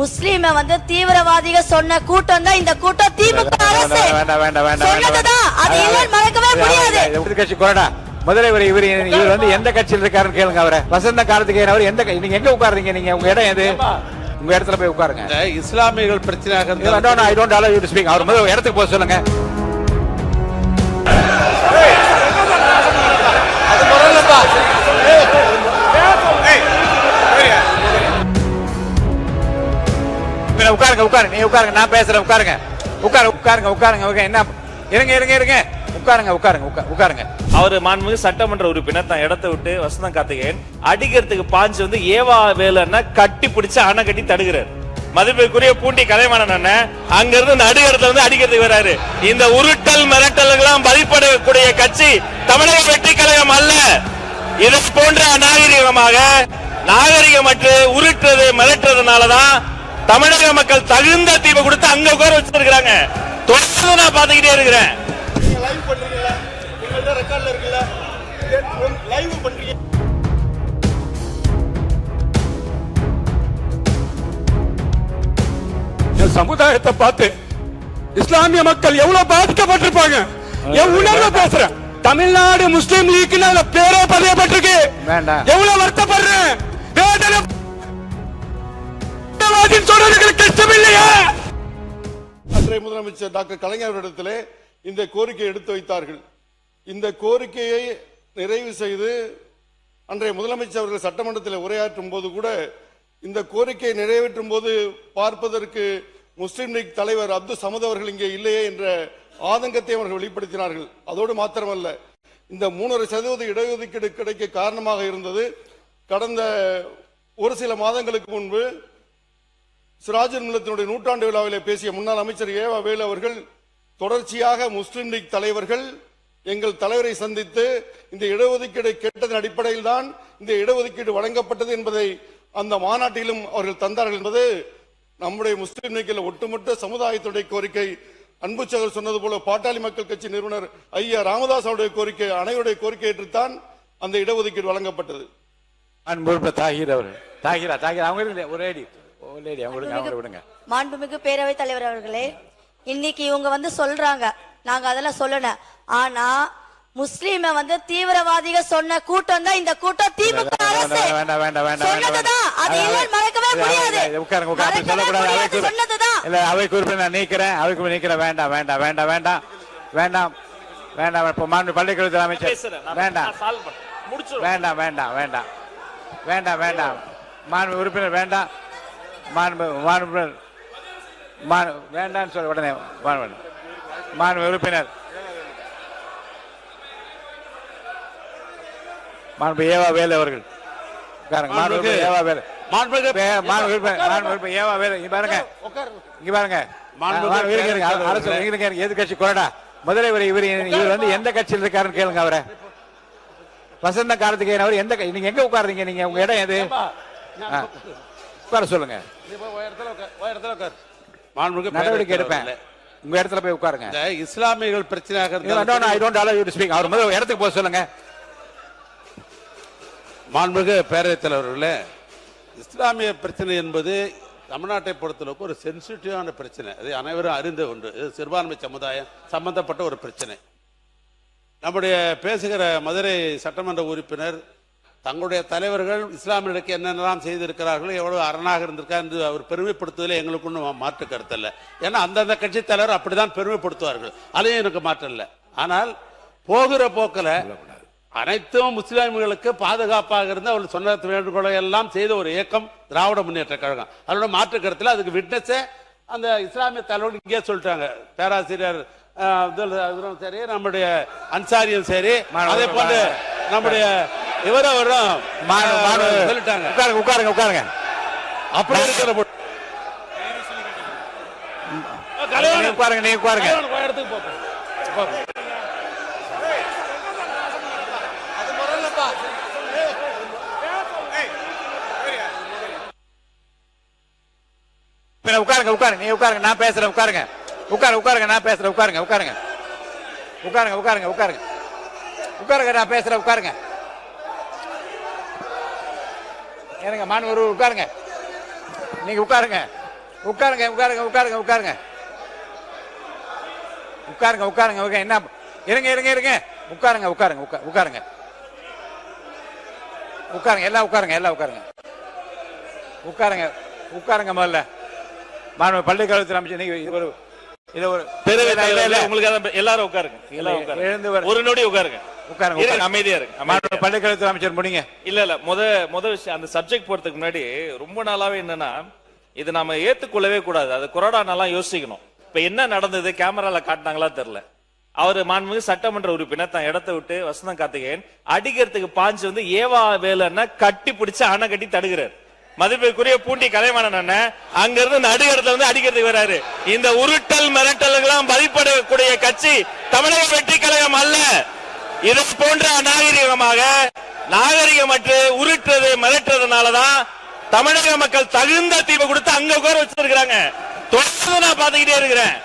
முஸ்லீம தீவிரவாதிக சொன்ன கூட்டம் தான் இந்த கூட்டம். திமுக அரசு சொன்னதுதான், அது இல்லன்னு மறக்கவே முடியாது. எதிர்க்கட்சி கொறடா முதல்ல இவர் எந்த கட்சியில் இருக்காருன்னு கேளுங்க. அவரை வசந்த காலத்துக்கு அவர் எந்த, நீங்க எங்க உட்காருங்க, நீங்க உங்க இடம் எது, உங்க இடத்துல போய் உட்காருங்க. இஸ்லாமியர்கள் பிரச்சனையாக I don't allow you to speak. அவர் முதல்ல இடத்துக்கு போக சொல்லுங்க. உட்காருங்க உட்காருங்க, நீ உட்காருங்க, நான் பேசுறேன். உட்காருங்க உட்காருங்க உட்காருங்க. என்ன இருங்க உட்காருங்க உட்காருங்க. அவர் மாண்புமிகு சட்டமன்ற உறுப்பினர் தான் இடத்தை விட்டு வசந்தம் கார்த்திகேயன் அடிக்கிறதுக்கு பாஞ்சு ஏவா வேலைன்னா கட்டி பிடிச்சு அணை கட்டி தடுக்கிறார். மதிப்பிற்குரிய பூண்டி கலைமானன் அண்ணன் அங்க இருந்து நடுகரத்துல அடிக்கிறதுக்கு வராரு. இந்த உருட்டல் மிரட்டல்களாம் பதிப்படக்கூடிய கட்சி தமிழக வெற்றி கழகம் அல்ல. இது போன்ற அநாகரிகமாக நாகரிகமற்று உருட்டுறது மிரட்டுறதுனாலதான் தமிழக மக்கள் தகுந்த தீர்வு கொடுத்து அங்க உட்கார வச்சிருக்காங்க. தொடர்ந்து நான் பாத்துக்கிட்டே இருக்கிறேன். சமுதாயத்தை பார்த்து இஸ்லாமிய மக்கள் எவ்வளவு பாதிக்கப்பட்டிருப்பாங்க. என் உணர்வு பேசுறேன். தமிழ்நாடு முஸ்லீம் லீக் பேரே பதியப்பட்டிருக்கு. எவ்வளவு வருத்தப்படுறேன். அன்றைய முதலமைச்சர் டாக்டர் கலைஞரிடத்திலே இந்த கோரிக்கை எடுத்து வைத்தார்கள். இந்த கோரிக்கையை நிறைவு செய்து அன்றைய முதலமைச்சர் அவர்கள் சட்டமன்றத்தில் உரையாற்றும் போது கூட இந்த கோரிக்கையை நிறைவேற்றும் போது பார்ப்பதற்கு முஸ்லிம் லீக் தலைவர் அப்துல் சமத் அவர்கள் இங்கே இல்லையே என்ற ஆதங்கத்தை அவர்கள் வெளிப்படுத்தினார்கள். அதோடு மாத்திரமல்ல, இந்த 3.5% இடஒதுக்கீடு கிடைக்க காரணமாக இருந்தது கடந்த ஒரு சில மாதங்களுக்கு முன்பு சிராஜுல் மில்லத்தினுடைய நூற்றாண்டு விழாவிலே பேசிய முன்னாள் அமைச்சர் ஏவா வேலு அவர்கள் தொடர்ச்சியாக முஸ்லிம் லீக் தலைவர்கள் எங்கள் தலைவரை சந்தித்து இந்த இடஒதுக்கீடு கேட்டதன் அடிப்படையில் தான் இந்த இடஒதுக்கீடு வழங்கப்பட்டது என்பதை அந்த மாநாட்டிலும் அவர்கள் தந்தார்கள் என்பது நம்முடைய முஸ்லிம் லீக்கில் ஒட்டுமொத்த சமுதாயத்துடைய கோரிக்கை. அன்பு சகோதரர் சொன்னது போல பாட்டாளி மக்கள் கட்சி நிறுவனர் ஐயா ராமதாஸ் அவருடைய கோரிக்கை, அனைவருடைய கோரிக்கை ஏற்றுத்தான் அந்த இடஒதுக்கீடு வழங்கப்பட்டது. மாண்புமிகு பேரவைத் தலைவர் அவர்களே, இன்னைக்கு இவங்க சொல்றாங்க, நாங்க அதெல்லாம் சொல்லணும். ஆனா முஸ்லீம தீவிரவாதிக சொன்ன கூட்டம் தான் இந்த கூட்டம். திமுக அரசு சொன்னதுதான், அது இல்லன்னு மறக்கவே முடியாது. சொன்னதுதான். அவைக்கு உறுப்பினர் நீக்கிறேன். வேண்டாம் வேண்டாம் வேண்டாம் வேண்டாம் வேண்டாம் வேண்டாம். இப்ப பள்ளிக்கல்வித்துறை அமைச்சர் வேண்டாம் வேண்டாம் வேண்டாம் வேண்டாம் வேண்டாம் வேண்டாம். மாண்பு உறுப்பினர் வேண்டாம். வேண்டாம் சொல்ல உடனே மாண்பு உறுப்பினர் மாண்பு ஏவா வேலு அவர்கள் ஏவா வேலு ஏவா வேலு இங்க பாருங்க எதிர்கட்சி கொறடா முதல்ல இவர் எந்த கட்சியில் இருக்காருன்னு கேளுங்க. அவரை வசந்த காலத்துக்கு அவர் எந்த, நீங்க எங்க உட்காருங்க, நீங்க உங்க இடம் எது, உட்கார சொல்லுங்க. நடவடிக்கை எடுப்பேன். உங்க இடத்துல போய் உட்காருங்க. இஸ்லாமியர்கள் பிரச்சனையாக I don't allow you to speak. அவர் முதல்ல இடத்துக்கு போக சொல்லுங்க. மாண்புமிகு பேரவைத் தலைவர்களே, இஸ்லாமிய பிரச்சனை என்பது தமிழ்நாட்டை பொறுத்தளவுக்கு ஒரு சென்சிட்டிவான பிரச்சனை. அது அனைவரும் அறிந்த ஒன்று. இது சிறுபான்மை சமுதாயம் சம்பந்தப்பட்ட ஒரு பிரச்சனை. நம்முடைய பேசுகிற மதுரை சட்டமன்ற உறுப்பினர் தங்களுடைய தலைவர்கள் இஸ்லாமியர்களுக்கு என்னென்னலாம் செய்திருக்கிறார்கள், எவ்வளவு அரணாக இருந்திருக்கா என்று அவர் பெருமைப்படுத்துவதில் எங்களுக்கு ஒன்றும் மாற்று கருத்து இல்லை. ஏன்னா அந்தந்த கட்சி தலைவர் அப்படிதான் பெருமைப்படுத்துவார்கள். அதையும் எனக்கு மாற்றம் இல்லை. ஆனால் போகிற போக்கில் அனைத்தும் முஸ்லிம்களுக்கு பாதுகாப்பாக இருந்து அவர்கள் சொன்ன வேண்டுகோளை எல்லாம் செய்த ஒரு இயக்கம் திராவிட முன்னேற்ற கழகம். அதோட மாற்று கருத்தில் அதுக்கு விட்னஸே அந்த இஸ்லாமிய தலைவர்கள் இங்கே சொல்லிட்டாங்க. பேராசிரியர் சரி, நம்முடைய அன்சாரியும் சரி, அதே போன்று நம்முடைய இவரும் சொல்லிட்டாங்க. உட்காருங்க உட்காருங்க. அப்படி இருக்கிற உட்காருங்க, நீங்க உட்காருங்க. இடத்துக்கு போப்போம். உட்காருங்க உட்காருங்க, நீ உட்காருங்க, நான் பேசுறேன். உட்காருங்க உட்காருங்க, நான் பேசுறேன். உட்காருங்க உட்காருங்க நான் பேசுறேன். உட்காருங்க. ஏனுங்க மாணவர் உட்காருங்க, நீங்க உட்காருங்க. உட்காருங்க உட்காருங்க உட்காருங்க உட்காருங்க உட்காருங்க உட்காருங்க உட்காருங்க என்ன இருங்க இருங்க இருங்க உட்காருங்க உட்காருங்க உட்காருங்க உட்காருங்க எல்லாம் உட்காருங்க எல்லாம் உட்காருங்க உட்காருங்க உட்காருங்க முதல்ல மாண்பு பள்ளிக்கல்வித்துறை அமைச்சர் நீங்க இது ஒரு உங்களுக்கு எல்லாரும் உட்காருங்க எல்லாரும் உட்காருங்க எழுந்து வர ஒரு நொடி உட்காருங்க உட்காருங்க இருங்க, அமைதியா இருக்கு மாண்பு பள்ளிக்கல்வித்துறை அமைச்சர் முடிங்க இல்ல முத விஷயம் அந்த சப்ஜெக்ட் போறதுக்கு முன்னாடி ரொம்ப நாளாவே என்னன்னா இது நாம ஏத்துக்கொள்ளவே கூடாது. அது கொரோனா நாளா யோசிக்கணும். இப்ப என்ன நடந்தது கேமரால காட்டினாங்களா தெரியல. அவரு மாண்புமிகு சட்டமன்ற உறுப்பினர் தான் இடத்தை விட்டு வசந்தம் கார்த்திகேயன் அடிக்கிறதுக்கு பாஞ்சு வந்து ஏவா வேலைன்னா கட்டி பிடிச்சு அணை கட்டி தடுக்கிறார். மதிப்பிற்குரிய பூண்டி கலைவாணன் அண்ணன் அங்க இருந்து நடுகிறதுல வந்து அடிக்கிறதுக்கு வராரு. இந்த உருட்டல் மிரட்டல்களாம் மதிப்பிடக்கூடிய கட்சி தமிழக வெற்றி கழகம் அல்ல. இது போன்ற நாகரிகமற்று உருட்டுறது மிரட்டுறதுனாலதான் தமிழக மக்கள் தகுந்த தீர்வு கொடுத்து அங்க உட்கார வச்சிருக்காங்க. தொடர்ந்து நான் பாத்துக்கிட்டே இருக்கிறேன்.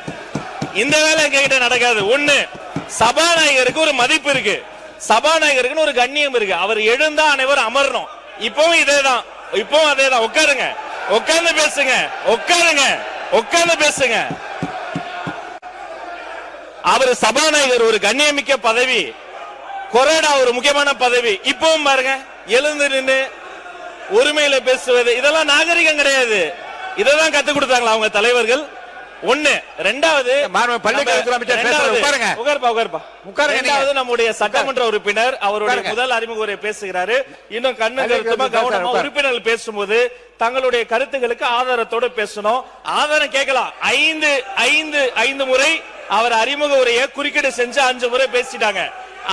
இந்த வேலை எங்ககிட்ட நடக்காது. ஒண்ணு, சபாநாயகருக்கு ஒரு மதிப்பு இருக்கு, சபாநாயகருக்கு ஒரு கண்ணியம் இருக்கு. அவர் எழுந்தா அனைவரும் அமரணும். இப்பவும் இதேதான், இப்பவும் அதேதான். உட்காருங்க, உட்கார்ந்து பேசுங்க, உட்காருங்க, உட்கார்ந்து பேசுங்க. அவர் சபாநாயகர் ஒரு கண்ணியமிக்க பதவி, கொரோனா ஒரு முக்கியமான பதவி. இப்பவும் பாருங்க, எழுந்து நின்று உரிமையில பேசுவது இதெல்லாம் நாகரிகம் கிடையாது. இதெல்லாம் கத்து கொடுத்தாங்களா அவங்க தலைவர்கள்? ஒண்ணு. ரெண்டாவது, நம்முடைய சட்டமன்ற உறுப்பினர் அவருடைய முதல் அறிமுக உரை பேசுகிறாரு. இன்னும் கண்ணு கருத்துமா கவனமா உறுப்பினர்கள் பேசும்போது தங்களுடைய கருத்துக்களுக்கு ஆதாரத்தோடு பேசணும். ஆதாரம் கேட்கலாம். ஐந்து முறை அவர் அறிமுக உரையை குறுக்கீடு செஞ்சு 5 முறை பேசிட்டாங்க.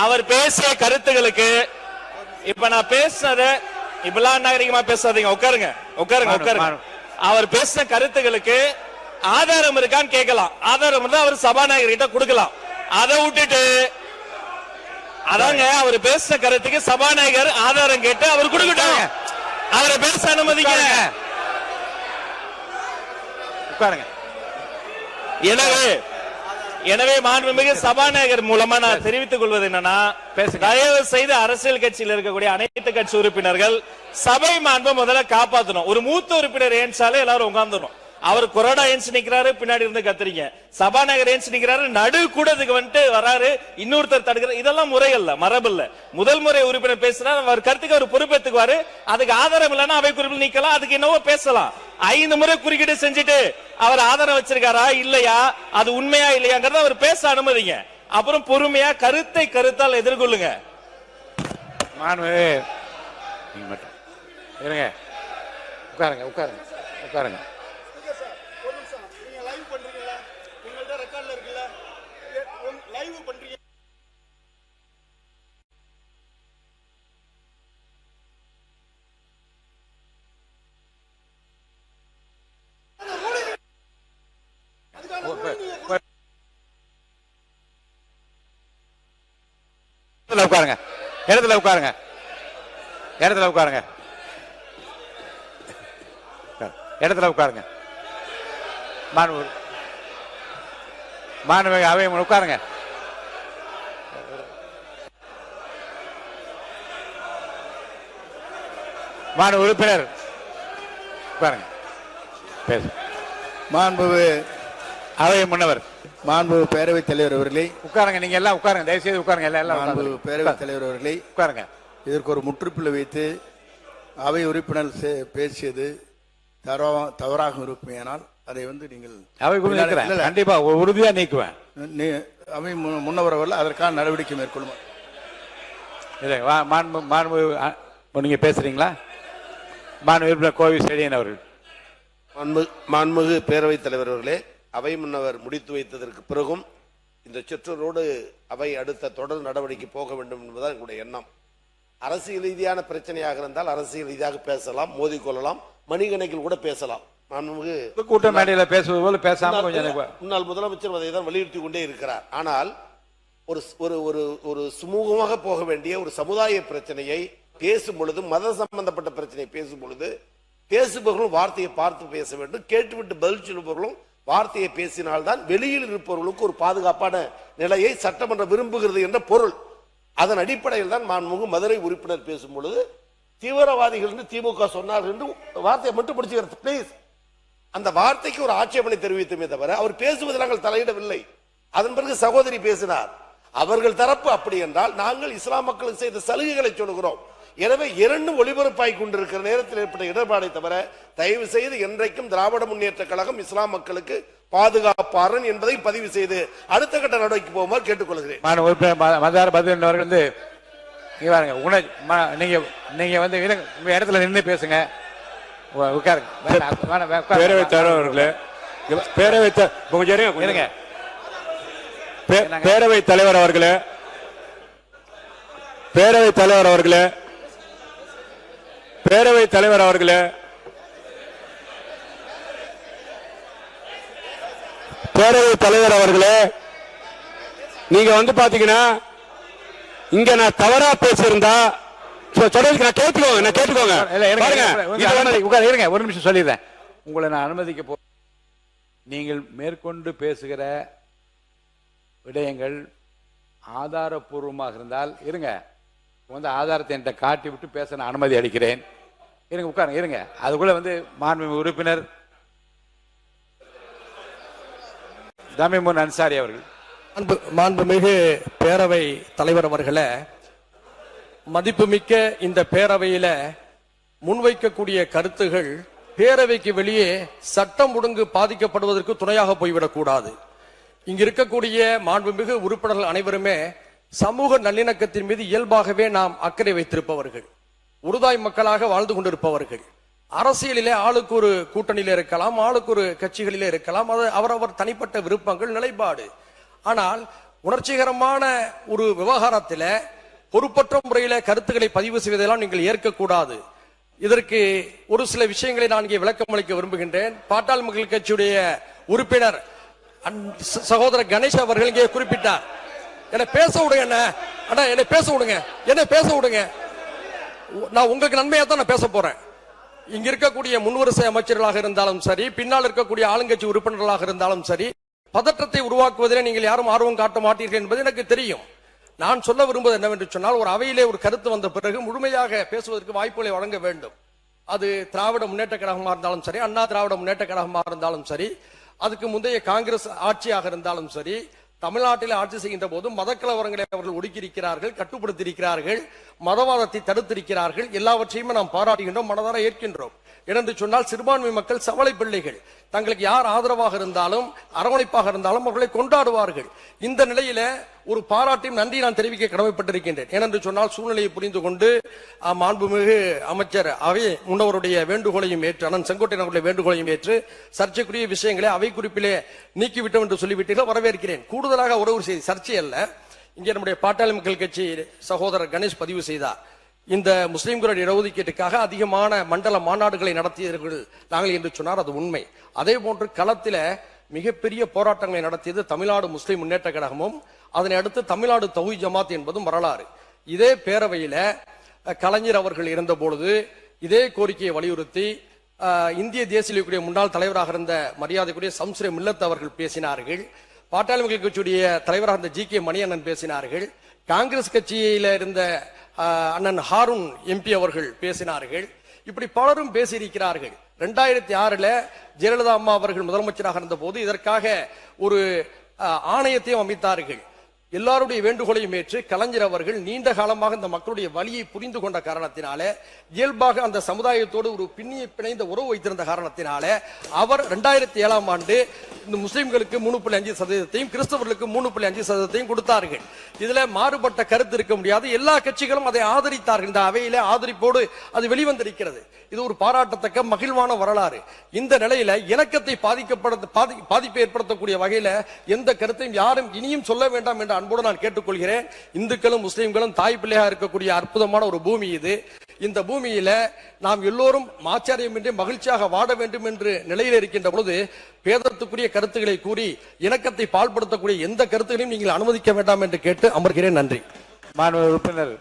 அவர் பேசிய கருத்துகளுக்கு இப்ப நான் பேசுனத இப்பெல்லாம் நாகரிகமா பேசாதீங்க. உட்காருங்க, உட்காருங்க, உட்காருங்க. அவர் பேசின கருத்துகளுக்கு ஆதாரம் இருக்கான்னு கேட்கலாம். ஆதாரம் இருந்தா அவர் சபாநாயகர் கிட்ட கொடுக்கலாம். அதை விட்டுட்டு அதாங்க அவர் பேசின கருத்துக்கு சபாநாயகர் ஆதாரம் கேட்டு அவர் கொடுக்கட்டும். அவரை பேச அனுமதிங்க. உட்காருங்க. எனவே மாண்புமிகு சபாநாயகர் மூலமா நான் தெரிவித்துக் கொள்வது என்னன்னா, தயவு செய்து அரசியல் கட்சியில் இருக்கக்கூடிய அனைத்து கட்சி உறுப்பினர்கள் சபை மாண்பை முதல்ல காப்பாற்றணும். ஒரு மூத்த உறுப்பினர் ஏன்சாலே எல்லாரும் உட்கார்ந்துடும். அவர் கொரோனா ஏன்ஸ் நிக்கிறாரு, பின்னாடி இருந்து கத்துறீங்க. சபாநாயகர் ஏன்ஸ் நிக்கிறாரு, நடு கூடத்துக்கு வந்துட்டு வராரு, இன்னொருத்தர் தடுக்கிறார். இதெல்லாம் முறை அல்ல, மரபு இல்ல. முதல் முறை உறுப்பினர் பேசுறாரு, அவர் கருத்துக்கு அவர் பொறுப்பேற்றுக்குவாரு. அதுக்கு ஆதாரம் இல்லைன்னா அவை குறிப்பில் நீக்கலாம், அதுக்கு என்னவோ பேசலாம். 5 முறை குறுக்கீடு செஞ்சுட்டு அவர் ஆதாரம் வச்சிருக்காரா இல்லையா, அது உண்மையா இல்லையாங்கிறத அவர் பேச அனுமதிங்க. அப்புறம் பொறுமையா கருத்தை கருத்தால் எதிர்கொள்ளுங்க. இருங்க, உட்காருங்க, உட்காருங்க, உட்காருங்க. உட்காருங்க, இடத்துல உட்காருங்க, இடத்துல உட்காருங்க, இடத்துல உட்காருங்க. மாண்புமிகு அவை உட்காருங்க. மாண்பு உறுப்பினர் உட்காருங்க, பேசு. மாண்புமிகு அவை முன்னவர், மாண்புமிகு பேரவைத் தலைவர் அவர்களே, உட்காருங்க. நீங்க எல்லாம் உட்காருங்க, தயவுசெய்து உட்காருங்க. எல்லாம் மாண்புமிகு பேரவைத் தலைவர் அவர்களே, உட்காருங்க. இதற்கு ஒரு முற்றுப்புள்ளி வைத்து அவை உறுப்பினர் பேசியது தவறாக இருக்குமேயானால் அதை வந்து நீங்கள் அவை கண்டிப்பா உறுதியா நீக்குவேன். அவை முன்னவர் அவர்கள் அதற்கான நடவடிக்கை மேற்கொள்ளும். நீங்க பேசுறீங்களா? மாண்பு உறுப்பினர் கோவி செழியன் அவர்கள். மாண்புமிகு பேரவைத் தலைவர் அவர்களே, அவை முன்னவர் முடித்து வைத்ததற்கு பிறகும் இந்த சொற்றொடரோடு அவை அடுத்த தொடர் நடவடிக்கை போக வேண்டும் என்பதுதான் எங்களுடைய எண்ணம். அரசியல் ரீதியான பிரச்சனையாக இருந்தால் அரசியல் ரீதியாக பேசலாம், மோதிக்கொள்ளலாம், மணிகணக்கில் கூட பேசலாம். மாண்புமிகு கூட்ட மேடையில் பேசுவது போல பேசாம முன்னாள் முதலமைச்சர் அதை தான் வலியுறுத்தி கொண்டே இருக்கிறார். ஆனால் ஒரு ஒரு ஒரு சுமூகமாக போக வேண்டிய ஒரு சமுதாய பிரச்சனையை பேசும் பொழுது, மத சம்பந்தப்பட்ட பிரச்சனையை பேசும் பொழுது பேசுபவர்களும் வார்த்தையை பார்த்து பேச வேண்டும், கேட்டுவிட்டு பதில் சொல்லுபவர்களும் வார்த்தையை பேசினால்தான் வெளியில் இருப்பவர்களுக்கு ஒரு பாதுகாப்பான நிலையை சட்டமன்றம் விரும்புகிறது என்ற பொருள். அதன் அடிப்படையில் தான் மாண்புமிகு மதுரை உறுப்பினர் பேசும் பொழுது தீவிரவாதிகள் என்று திமுக சொன்னார்கள் என்று வார்த்தையை மட்டும் பிடிச்சுக்கிறது. பிளீஸ், அந்த வார்த்தைக்கு ஒரு ஆட்சேபனை தெரிவித்தமே தவிர அவர் பேசுவதில் நாங்கள் தலையிடவில்லை. அதன் பிறகு சகோதரி பேசினார். அவர்கள் தரப்பு அப்படி என்றால் நாங்கள் இஸ்லாம் மக்களுக்கு செய்த சலுகைகளை சொல்லுகிறோம். எனவே இரண்டும் ஒளிபரப்பாய் கொண்டிருக்கிற நேரத்தில் ஏற்பட்ட இடர்பாடை தவிர தயவு செய்து என்றைக்கும் திராவிட முன்னேற்ற கழகம் இஸ்லாம் மக்களுக்கு பாதுகாப்பாரன் என்பதை பதிவு செய்து அடுத்த கட்ட நடவடிக்கை போகுமாறு கேட்டுக்கொள்கிறேன். மதார் பதில் அவர்கள் வந்து நீங்க வந்து இடத்துல நின்று பேசுங்க. பேரவைத் தலைவர் அவர்களே, பேரவைத் தலைவர் அவர்களே, பேரவைத் தலைவர் அவர்களே, பேரவைத் தலைவர் அவர்களே, பேரவைத் தலைவர் அவர்களே, நீங்க வந்து பாத்தீங்கன்னா இங்க நான் தவறா பேசியிருந்தா கேட்டுக்கோங்க. இருங்க, ஒரு நிமிஷம் சொல்லிடுறேன். உங்களை நான் அனுமதிக்க போ. நீங்கள் மேற்கொண்டு பேசுகிற விடயங்கள் ஆதாரப்பூர்வமாக இருந்தால் இருங்க, வந்து ஆதாரத்தை என்கிட்ட காட்டி விட்டு பேச நான் அனுமதி அளிக்கிறேன். இருங்க, உட்காருங்க, இருங்க. அதுக்குள்ள வந்து மாண்புமிகு உறுப்பினர் தமிமுன் அன்சாரி அவர்கள். மாண்புமிகு பேரவை தலைவர் அவர்களே, மதிப்புமிக்க இந்த பேரவையில முன்வைக்கக்கூடிய கருத்துகள் பேரவைக்கு வெளியே சட்டம் ஒழுங்கு பாதிக்கப்படுவதற்கு துணையாக போய்விடக் கூடாது. இங்க இருக்கக்கூடிய மாண்புமிகு உறுப்பினர்கள் அனைவருமே சமூக நல்லிணக்கத்தின் மீது இயல்பாகவே நாம் அக்கறை வைத்திருப்பவர்கள், உருதாய் மக்களாக வாழ்ந்து கொண்டிருப்பவர்கள். அரசியலிலே ஆளுக்கு ஒரு கூட்டணியில இருக்கலாம், ஆளுக்கு ஒரு கட்சிகளிலே இருக்கலாம், அது அவரவர் தனிப்பட்ட விருப்பங்கள், நிலைப்பாடு. ஆனால் உணர்ச்சிகரமான ஒரு விவகாரத்தில பொறுப்பற்ற முறையில கருத்துக்களை பதிவு செய்வதெல்லாம் நீங்கள் ஏற்கக்கூடாது. இதற்கு ஒரு சில விஷயங்களை நான் இங்கே விளக்கம் அளிக்க விரும்புகின்றேன். பாட்டாளி மக்கள் கட்சியுடைய உறுப்பினர் சகோதரர் கணேஷ் அவர்கள் இங்கே குறிப்பிட்டார். என்ன பேச விடுங்க, என்ன பேச விடுங்க, என்ன பேச விடுங்க. நான் உங்களுக்கு நன்மையா தான் நான் பேச போறேன். இங்க இருக்கக்கூடிய முன்வரிசை அமைச்சர்களாக இருந்தாலும் சரி, பின்னால் இருக்கக்கூடிய ஆளுங்கட்சி உறுப்பினர்களாக இருந்தாலும் சரி, பதற்றத்தை உருவாக்குவதில் நீங்கள் யாரும் ஆர்வம் காட்ட மாட்டீர்கள் என்பது எனக்கு தெரியும். நான் சொல்ல விரும்புவது என்னவென்று சொன்னால், ஒரு அவையிலே ஒரு கருத்து வந்த பிறகு முழுமையாக பேசுவதற்கு வாய்ப்புகளை வழங்க வேண்டும். அது திராவிட முன்னேற்ற கழகமாக இருந்தாலும் சரி, அண்ணா திராவிட முன்னேற்ற கழகமாக இருந்தாலும் சரி, அதுக்கு முந்தைய காங்கிரஸ் ஆட்சியாக இருந்தாலும் சரி, தமிழ்நாட்டில் ஆட்சி செய்கின்ற போது மதக்கலவரங்களை அவர்கள் ஒடுக்கியிருக்கிறார்கள், கட்டுப்படுத்தியிருக்கிறார்கள், மதவாதத்தை தடுத்திருக்கிறார்கள். எல்லாவற்றையுமே நாம் பாராட்டுகின்றோம், மனதார ஏற்கின்றோம். ஏனென்று சொன்னால் சிறுபான்மை மக்கள் சவளை பிள்ளைகள். தங்களுக்கு யார் ஆதரவாக இருந்தாலும் அரவணைப்பாக இருந்தாலும் அவர்களை கொண்டாடுவார்கள். இந்த நிலையில ஒரு பாராட்டையும் நன்றி நான் தெரிவிக்க கடமைப்பட்டிருக்கின்றேன். ஏனென்று சொன்னால் சூழ்நிலையை புரிந்து கொண்டு மாண்புமிகு அமைச்சர் அவை முன்னவருடைய வேண்டுகோளையும் ஏற்று, அண்ணன் செங்கோட்டையன் அவருடைய வேண்டுகோளையும் ஏற்று சர்ச்சைக்குரிய விஷயங்களை அவை குறிப்பிலே நீக்கிவிட்டோம் என்று சொல்லிவிட்டீர்கள், வரவேற்கிறேன். கூடுதலாக ஒரு செய்தி, சர்ச்சை அல்ல, இங்கே நம்முடைய பாட்டாளி மக்கள் கட்சி சகோதரர் கணேஷ் பதிவு செய்தார். இந்த முஸ்லிம்களுடைய இடஒதுக்கீட்டுக்காக அதிகமான மண்டல மாநாடுகளை நடத்தியவர்கள் நாங்கள் என்று சொன்னார், அது உண்மை. அதே போன்று களத்தில மிகப்பெரிய போராட்டங்களை நடத்தியது தமிழ்நாடு முஸ்லிம் முன்னேற்ற கழகமும், அதனை அடுத்து தமிழ்நாடு தௌஹீத் ஜமாத் என்பதும் வரலாறு. இதே பேரவையில கலைஞர் அவர்கள் இருந்த பொழுது இதே கோரிக்கையை வலியுறுத்தி இந்திய தேசிய முன்னாள் தலைவராக இருந்த மரியாதைக்குரிய சம்ஸ்ரே மில்லத் அவர்கள் பேசினார்கள். பாட்டாளி மக்கள் கட்சியுடைய தலைவராக இருந்த ஜி.கே. மணியண்ணன் பேசினார்கள். காங்கிரஸ் கட்சியில இருந்த அண்ணன் ஹாரூன் எம்பி அவர்கள் பேசினார்கள். இப்படி பலரும் பேசியிருக்கிறார்கள். 2006 ஜெயலலிதா அம்மா அவர்கள் முதலமைச்சராக இருந்த போது இதற்காக ஒரு ஆணையத்தையும் அமைத்தார்கள். எல்லாருடைய வேண்டுகோளையும் ஏற்று கலைஞர் அவர்கள் நீண்ட காலமாக இந்த மக்களுடைய வலியை புரிந்து கொண்ட காரணத்தினால, இயல்பாக அந்த சமுதாயத்தோடு ஒரு பிணைந்த உறவு வைத்திருந்த காரணத்தினால அவர் 2007 ஆண்டு இந்த முஸ்லிம்களுக்கு 3.5%, கிறிஸ்தவர்களுக்கு 3.5% கொடுத்தார்கள். இதுல மாறுபட்ட கருத்து இருக்க முடியாது. எல்லா கட்சிகளும் அதை ஆதரித்தார்கள். இந்த அவையில ஆதரிப்போடு அது வெளிவந்திருக்கிறது. இது ஒரு பாராட்டத்தக்க மகிழ்வான வரலாறு. இந்த நிலையில இணக்கத்தை பாதிப்பை ஏற்படுத்தக்கூடிய வகையில எந்த கருத்தையும் யாரும் இனியும் சொல்ல வேண்டாம் என்ற அன்போடு நான் கேட்டுக்கொள்கிறேன். இந்துக்களும் முஸ்லிம்களும் தாய் பிள்ளையாக இருக்கக்கூடிய அற்புதமான ஒரு பூமி இது. இந்த பூமியில நாம் எல்லோரும் ஆச்சரியமின்றி மகிழ்ச்சியாக வாழ வேண்டும் என்று நிலையில் இருக்கின்ற பொழுது பேதத்துக்குரிய கருத்துக்களை கூறி இணக்கத்தை பால்படுத்தக்கூடிய எந்த கருத்துகளையும் நீங்கள் அனுமதிக்க வேண்டாம் என்று கேட்டு அமர்கிறேன். நன்றி. மாண்பு உறுப்பினர்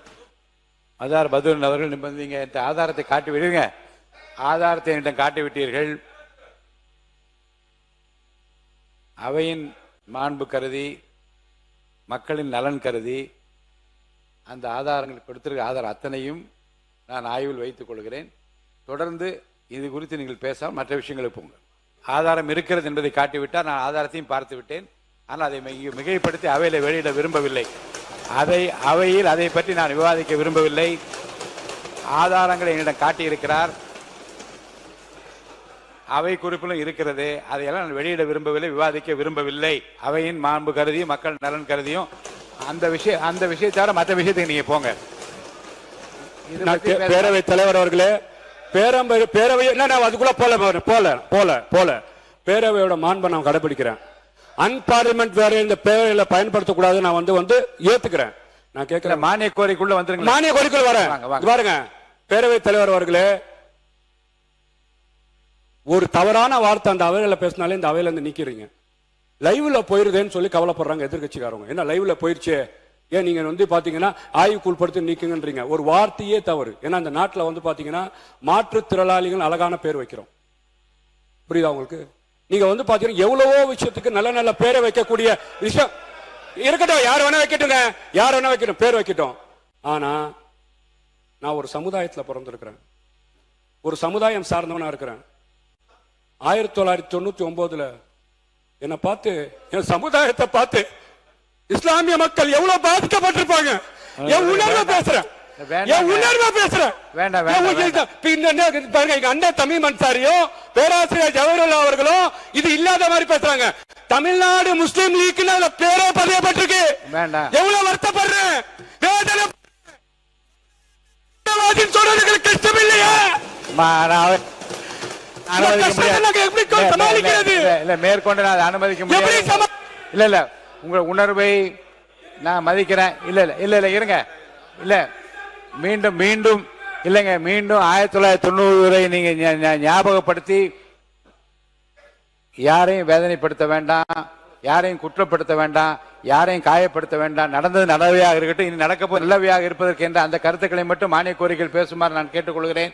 மதார் பதுன் அவர்கள், நீங்க ஆதாரத்தை காட்டி விடுங்க. ஆதாரத்தை என்னிடம் காட்டி விட்டீர்கள். அவையின் மாண்பு கருதி, மக்களின் நலன் கருதி அந்த ஆதாரங்கள் கொடுத்திருக்கிற ஆதாரம் அத்தனையும் நான் ஆய்வில் வைத்துக் கொள்கிறேன். தொடர்ந்து இது குறித்து நீங்கள் பேசாமல் மற்ற விஷயங்களுக்கு போங்க. ஆதாரம் இருக்கிறது என்பதை காட்டிவிட்டார். நான் ஆதாரத்தையும் பார்த்து விட்டேன். ஆனால் அதை மிகைப்படுத்தி அவையில் வெளியிட விரும்பவில்லை. அவையில் அதை பற்றி நான் விவாதிக்க விரும்பவில்லை. ஆதாரங்களை என்னிடம் காட்டியிருக்கிறார். அவை குறிப்பிலும் இருக்கிறது. அதையெல்லாம் நான் வெளியிட விரும்பவில்லை, விவாதிக்க விரும்பவில்லை. அவையின் மாண்பு கருதியும் மக்கள் நலன் கருதியும் அந்த விஷயத்தோட மற்ற விஷயத்துக்கு நீங்க போங்க. பேரவைத் தலைவர் அவர்களே, பேரவை அதுக்குள்ள போல பேரவையோட மாண்பை நான் கடைபிடிக்கிறேன். அன்பார்லிமெண்ட் வேற இந்த பேரவையில பயன்படுத்தக்கூடாது. நான் வந்து ஏத்துக்கிறேன். நான் கேட்கிறேன், மானிய கோரிக்குள்ள வந்துருங்க. மானிய கோரிக்கை வரேன். பாருங்க, பேரவைத் தலைவர் அவர்களே, ஒரு தவறான வார்த்தை அந்த அவையில பேசினாலே இந்த அவையில இருந்து நீக்கிறீங்க. லைவ்ல போயிருதேன்னு சொல்லி கவலைப்படுறாங்க எதிர்கட்சிக்காரங்க. என்ன லைவ்ல போயிருச்சு, ஏன் நீங்க பாத்தீங்கன்னா ஆய்வுக்கு உட்படுத்தி நீக்குங்கன்றீங்க. ஒரு வார்த்தையே தவறு. ஏன்னா அந்த நாட்டுல பாத்தீங்கன்னா மாற்றுத்திறனாளிகள் அழகான பேர் வைக்கிறோம். புரியுதா உங்களுக்கு? நீங்க பாத்தீங்கன்னா எவ்வளவோ விஷயத்துக்கு நல்ல நல்ல பேரை வைக்கக்கூடிய விஷயம் இருக்கட்டும். யார் வேணா வைக்கட்டுங்க, யார் வேணா வைக்கட்டும், பேர் வைக்கட்டும். ஆனா நான் ஒரு சமுதாயத்துல பிறந்திருக்கிறேன், ஒரு சமுதாயம் சார்ந்தவனா இருக்கிறேன். 1999 என்னை பார்த்து, என் சமுதாயத்தை பார்த்து இஸ்லாமிய மக்கள் எவ்வளவு பாதிக்கப்பட்டிருப்பாங்க. என் உணர்வை பேசுறேன், அண்ணன் தமிழ் அன்சாரியும் பேராசிரியர் ஜவஹர்லால் அவர்களும் இது இல்லாத மாதிரி பேசுறாங்க. தமிழ்நாடு முஸ்லீம் லீக் பேரே பதியப்பட்டிருக்கு. எவ்வளவு வருத்தப்படுறேன், சொல்றதுக்கு கஷ்டம் இல்லையா? மேற்கொண்டு நான் அனுமதிக்க முடியாது. இல்ல உங்க உணர்வை நான் மதிக்கிறேன். இல்ல இருங்க. இல்ல மீண்டும் இல்லைங்க, மீண்டும் 1990 நீங்க ஞாபகப்படுத்தி யாரையும் வேதனைப்படுத்த வேண்டாம், யாரையும் குற்றப்படுத்த வேண்டாம், யாரையும் காயப்படுத்த வேண்டாம். நடந்தது நல்லவையாக இருக்கட்டும், இனி நடக்க நல்லவையாக இருப்பதற்கு என்ற அந்த கருத்துக்களை மட்டும் மானிய கோரிக்கையில் பேசுமாறு நான் கேட்டுக்கொள்கிறேன்.